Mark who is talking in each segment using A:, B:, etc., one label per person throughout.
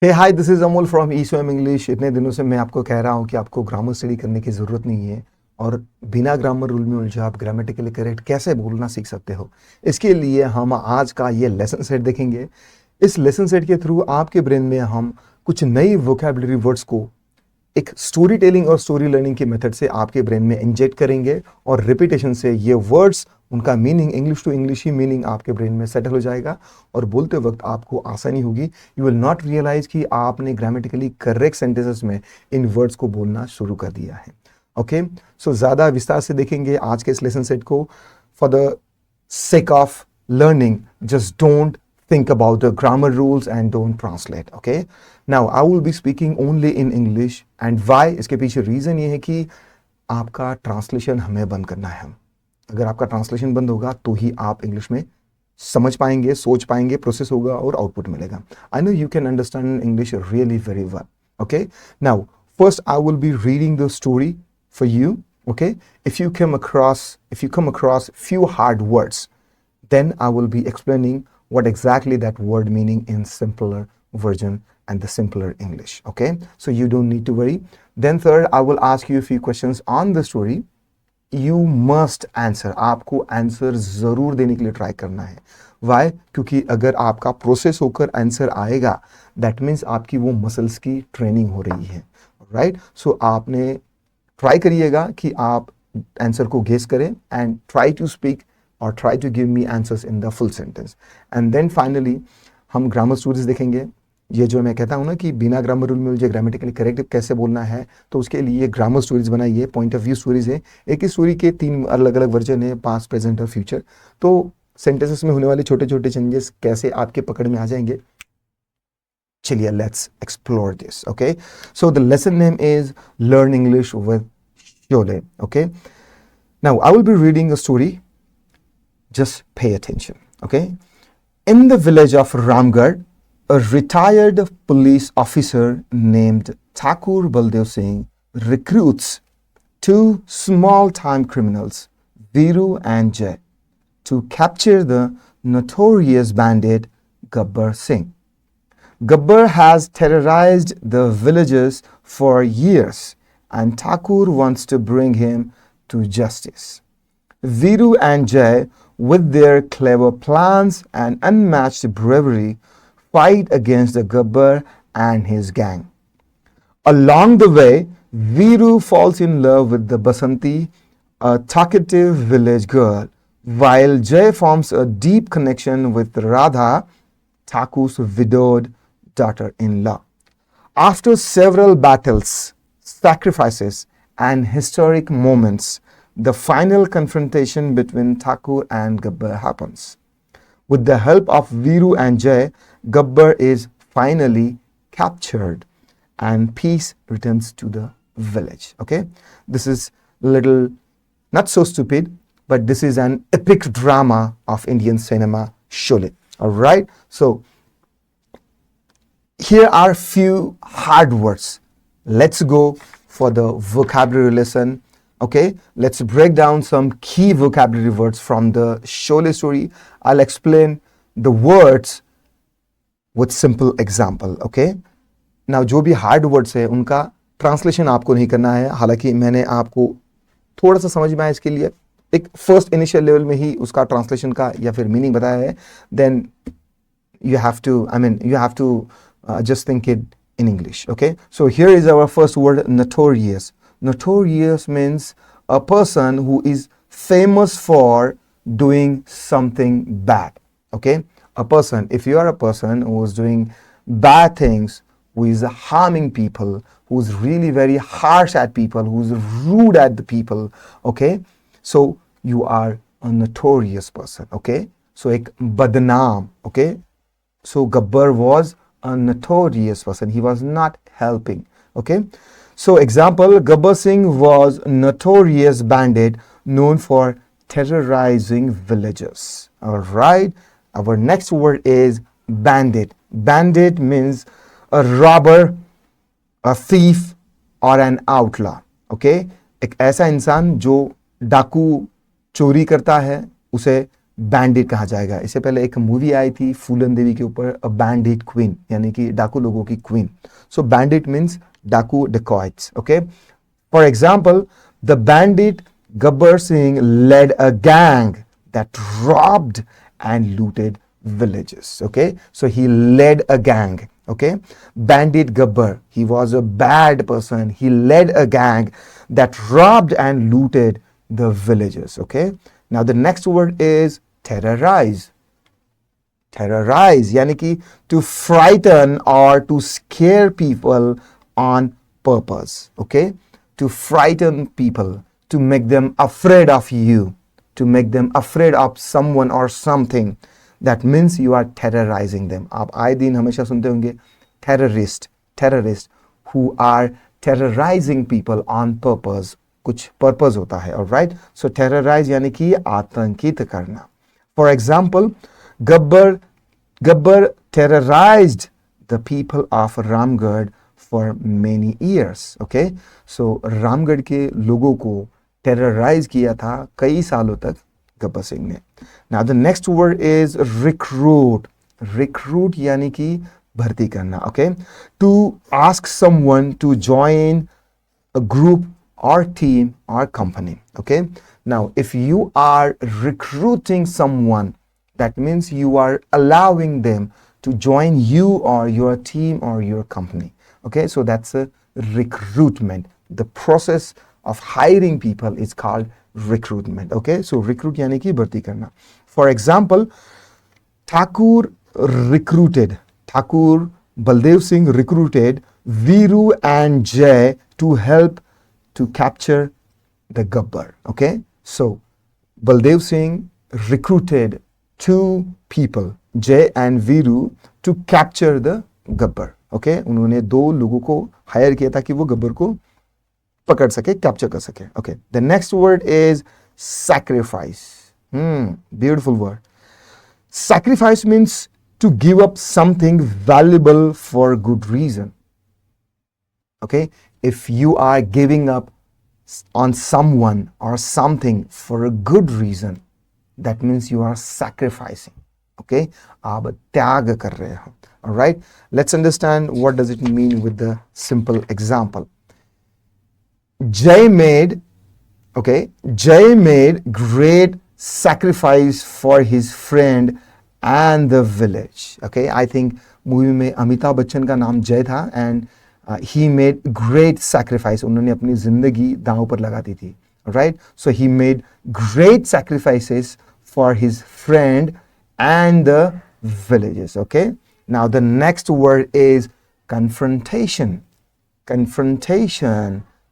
A: Hey hi, this is Amol from Swayam English. इतने दिनों से मैं आपको कह रहा हूँ कि आपको ग्रामर स्टडी करने की ज़रूरत नहीं है और बिना ग्रामर रूल में उलझे आप ग्रामेटिकली करेक्ट कैसे बोलना सीख सकते हो। इसके लिए हम आज का ये लेसन सेट देखेंगे। इस लेसन सेट के थ्रू आपके ब्रेन में हम कुछ नई वोकैबुलरी वर्ड्स को एक स्टोरी टेलिंग और स्टोरी लर्निंग की मेथड से आपके ब्रेन में इंजेक्ट करेंगे और रिपीटेशन से ये वर्ड्स उनका मीनिंग इंग्लिश टू इंग्लिश ही मीनिंग आपके ब्रेन में सेटल हो जाएगा और बोलते वक्त आपको आसानी होगी। यू विल नॉट रियलाइज कि आपने ग्रामेटिकली करेक्ट सेंटेंसेस में इन वर्ड्स को बोलना शुरू कर दिया है। ओके, सो ज़्यादा विस्तार से देखेंगे आज के इस लेसन सेट को। For the sake of learning, just don't think about the grammar rules and don't translate. Okay, now I will be speaking only in English. And why? इसके पीछे रीज़न ये है कि आपका ट्रांसलेशन हमें बंद करना है। अगर आपका ट्रांसलेशन बंद होगा तो ही आप इंग्लिश में समझ पाएंगे, सोच पाएंगे, प्रोसेस होगा और आउटपुट मिलेगा। I know you can understand English really very well. Okay, now first I will be reading the story for you. Okay, if you come across few hard words, then I will be explaining what exactly that word meaning in simpler version and the simpler English. Okay, so you don't need to worry. Then third, I will ask you a few questions on the story. You must answer. आपको answer जरूर देने के लिए try करना है। Why? क्योंकि अगर आपका प्रोसेस होकर आंसर आएगा, that means आपकी वो मसल्स की ट्रेनिंग हो रही है। राइट, सो आपने ट्राई करिएगा कि आप आंसर को गेस करें एंड ट्राई टू स्पीक और try to give me answers in the full sentence. And then finally हम ग्रामर स्टोरीज देखेंगे। ये जो मैं कहता हूँ ना कि बिना ग्रामर रूल में मुझे ग्रामेटिकली करेक्ट कैसे बोलना है, तो उसके लिए ग्रामर स्टोरीज बनाइए। पॉइंट ऑफ व्यू स्टोरीज है। एक ही स्टोरी के 3 अलग अलग वर्जन है, पास्ट, प्रेजेंट और फ्यूचर। तो सेंटेंसेस में होने वाले छोटे छोटे चेंजेस कैसे आपके पकड़ में आ जाएंगे, चलिए let's explore this. Okay, so the lesson name is learn English with Sholay. Okay, now I will be reading a story. Just pay attention. Okay, in the village of Ramgarh, a retired police officer named Thakur Baldev Singh recruits 2 small-time criminals, Viru and Jay, to capture the notorious bandit Gabbar Singh. Gabbar has terrorized the villagers for years, and Thakur wants to bring him to justice. Viru and Jay, with their clever plans and unmatched bravery, fight against the Gabbar and his gang. Along the way, Viru falls in love with the Basanti, a talkative village girl, while Jay forms a deep connection with Radha, Thakur's widowed daughter-in-law. After several battles, sacrifices and historic moments, the final confrontation between Thakur and Gabbar happens. With the help of Viru and Jay, Gabbar is finally captured and peace returns to the village. Okay, this is a little not so stupid, but this is an epic drama of Indian cinema, Sholay. All right, so here are few hard words. Let's go for the vocabulary lesson. Okay, let's break down some key vocabulary words from the Sholay story. I'll explain the words with simple example. Okay, now जो भी hard words है उनका translation आपको नहीं करना है। हालांकि मैंने आपको थोड़ा सा समझ में आया इसके लिए एक first initial level में ही उसका translation का या फिर meaning बताया है। Then you have to just think it in English. Okay, so here is our first word, notorious. Notorious means a person who is famous for doing something bad. Okay, a person, if you are a person who is doing bad things, who is harming people, who is really very harsh at people, who is rude at the people, okay, so you are a notorious person. Okay, so ek badnaam. Okay, so Gabbar was a notorious person. He was not helping. Okay, so example, Gabbar Singh was a notorious bandit known for terrorizing villagers. All right, our next word is bandit. Bandit means a robber, a thief or an outlaw. Okay, एक ऐसा इंसान जो डाकू चोरी करता है उसे bandit कहा जाएगा। इससे पहले एक मूवी आई थी फूलन देवी के ऊपर, अ बैंडिट क्वीन, यानी कि डाकू लोगों की क्वीन। सो बैंडिट मीन्स डाकू, dacoits. Okay, for example, the bandit Gabbar Singh led a gang that robbed and looted villages. Okay, so he led a gang. Okay, Bandit Gabbar, he was a bad person. He led a gang that robbed and looted the villages. Okay, now the next word is terrorize. Terrorize yani ki to frighten or to scare people on purpose. Okay, to frighten people, to make them afraid of you, to make them afraid of someone or something. That means you are terrorizing them. आप आए दिन हमेशा सुनते होंगे terrorist who are terrorizing people on purpose. कुछ purpose होता है, alright? So terrorize यानी कि आतंकित करना. For example, Gabbar terrorized the people of Ramgarh for many years. Okay, so Ramgarh के लोगों को टेरराइज किया था कई सालों तक गब्बर सिंह ने. Now the next word is recruit. Recruit यानी कि भर्ती करना. Okay, to ask someone to join a group और टीम और company. Okay, now if you are recruiting someone, that means you are allowing them to join you or your team or your company. Okay, so that's a recruitment. The process of hiring people is called recruitment. Okay, so recruit yani ki bharti karna. For example, Thakur Baldev Singh recruited Viru and Jay to help to capture the Gabbar. Okay, so Baldev Singh recruited two people, Jay and Viru, to capture the Gabbar. Okay, उन्होंने दो लोगों को higher किया था कि वो गब्बर को पकड़ सके, कैप्चर कर सके. Okay, the next word is sacrifice. Beautiful word. Sacrifice means to give up something valuable for good reason. Okay, if you are giving up on someone or something for a good reason, that means you are sacrificing. Okay, आप त्याग कर रहे हो. All right, let's understand what does it mean with the simple example. Jay made great sacrifice for his friend and the village. Okay, I think movie में अमिताभ बच्चन का नाम जय था and he made great sacrifice. उन्होंने अपनी जिंदगी दांव पर लगा दी थी. Right, so he made great sacrifices for his friend and the villages. Okay, now the next word is confrontation.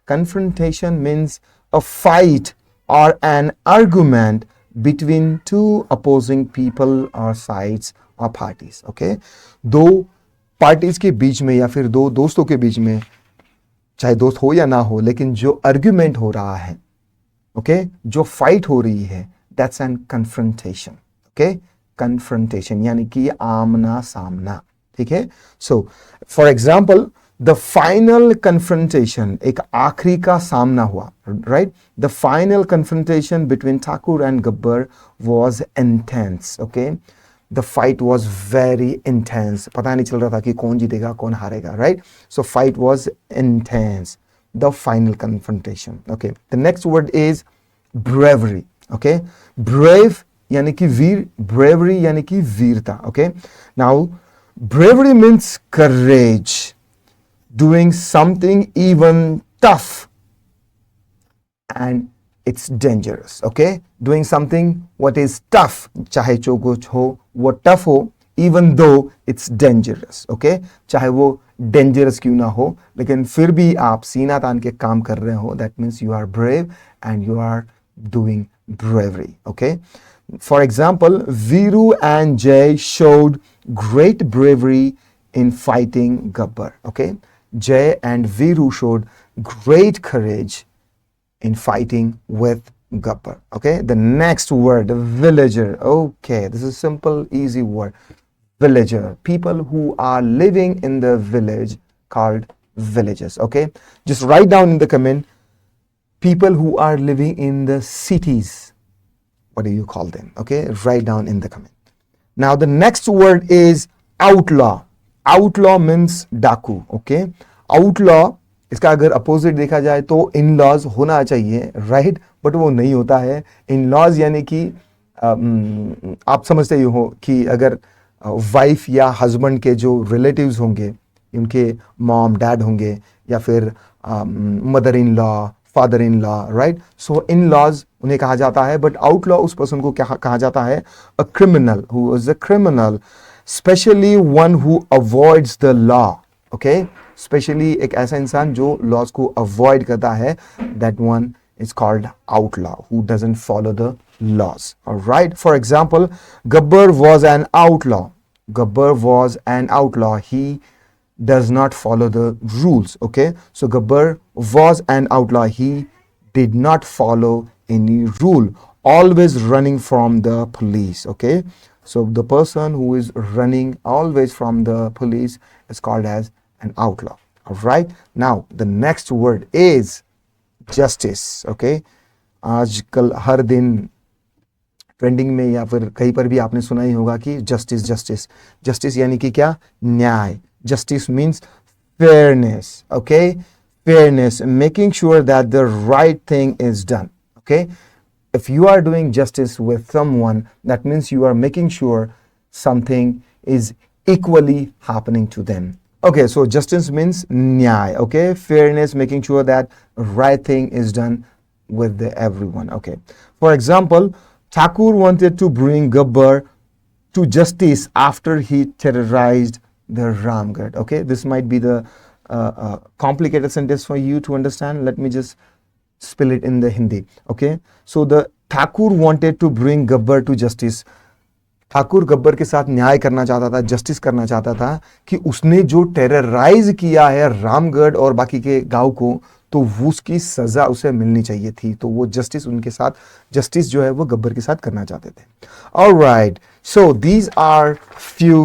A: Confrontation means a fight or an argument between two opposing people or sides or parties. Okay, दो parties के बीच में या फिर दो दोस्तों के बीच में, चाहे दोस्त हो या ना हो, लेकिन जो argument हो रहा है, okay, जो fight हो रही है, that's an confrontation. Okay, confrontation यानी कि आमना सामना. ठीक है, so for example, the final confrontation, एक आखिरी का सामना हुआ, right? The final confrontation between Thakur and Gabbar was intense. Okay, the fight was very intense. पता नहीं चल रहा था कि कौन जीतेगा कौन हारेगा, right? So fight was intense. The final confrontation. Okay, the next word is bravery. Okay, brave यानी कि वीर, bravery यानी कि वीरता. Okay, now bravery means courage, doing something even tough and it's dangerous. Okay, doing something what is tough, चाहे जो कुछ हो वो tough हो, even though it's dangerous. Okay, चाहे वो dangerous क्यों ना हो, लेकिन फिर भी आप सीना तान के काम कर रहे हो, that means you are brave and you are doing bravery. Okay, for example, Viru and Jay showed great bravery in fighting Gabbar. Okay, Jay and Viru showed great courage in fighting with Gabbar. Okay, the next word, villager. Okay, this is simple, easy word. Villager, people who are living in the village called villagers. Okay, just write down in the comment, people who are living in the cities, what do you call them? Okay, write down in the comment. Now the next word is outlaw. Outlaw means डाकू. Okay, outlaw इसका अगर opposite देखा जाए तो in laws होना चाहिए, right, but वो नहीं होता है. इन लॉज यानी कि आप समझते ही हो कि अगर वाइफ या हस्बैंड के जो रिलेटिव्स होंगे, उनके मॉम डैड होंगे, या फिर mother in law, father in law, right. So in laws उन्हें कहा जाता है, बट आउटलॉ उस पर्सन को क्या कहा जाता है? A criminal, who is a criminal, specially one who avoids the law. Okay, specially एक ऐसा इंसान जो लॉज को अवॉइड करता है, that one is called outlaw, who doesn't follow the laws. All right, for example, Gabbar was an outlaw. Gabbar was an outlaw. He does not follow the rules. Okay, so Gabbar was an outlaw. He did not follow any rule, always running from the police. Okay, so the person who is running always from the police is called as an outlaw. All right, now the next word is justice. Okay, आजकल हर दिन trending में या फिर कहीं पर भी आपने सुना ही होगा कि जस्टिस जस्टिस जस्टिस यानी कि क्या? न्याय. Justice means fairness. Okay, fairness, making sure that the right thing is done. Okay, if you are doing justice with someone, that means you are making sure something is equally happening to them. Okay, so justice means nyay. Okay, fairness, making sure that right thing is done with everyone. Okay, for example, Thakur wanted to bring Gabbar to justice after he terrorized the Ramgarh. Okay, this might be the complicated sentence for you to understand. Let me just spill it in the Hindi. Okay, so the Thakur wanted to bring Gabbar to justice. Thakur Gabbar के साथ न्याय करना चाहता था, justice करना चाहता था कि उसने जो टेरराइज किया है रामगढ़ और बाकी के गांव को, तो वो उसकी सजा उसे मिलनी चाहिए थी. तो वो जस्टिस उनके साथ, जस्टिस जो है वो गब्बर के साथ करना चाहते थे. Alright, so these are few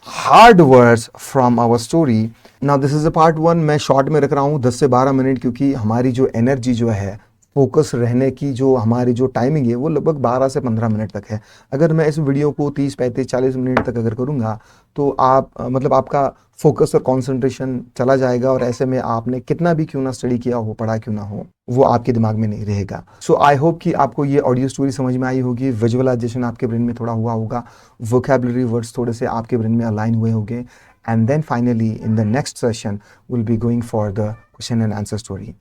A: hard words from our story. Now this is a part 1. मैं शॉर्ट में रख रहा हूँ 10 से 12 मिनट, क्योंकि हमारी जो एनर्जी जो है, फोकस रहने की जो हमारी जो टाइमिंग है, वो लगभग 12 से 15 मिनट तक है. अगर मैं इस वीडियो को 30, 35, 40 मिनट तक अगर करूँगा तो आप मतलब आपका फोकस और कंसंट्रेशन चला जाएगा, और ऐसे में आपने कितना भी क्यों ना स्टडी किया हो, पढ़ा क्यों ना हो, वो आपके दिमाग में नहीं रहेगा. सो आई होप कि आपको ये ऑडियो स्टोरी समझ में आई होगी, विजुअलाइजेशन आपके ब्रेन में थोड़ा हुआ होगा, वोकैबुलरी वर्ड्स थोड़े से आपके ब्रेन में अलाइन हुए होंगे. And then finally in the next session will be going for the question and answer story.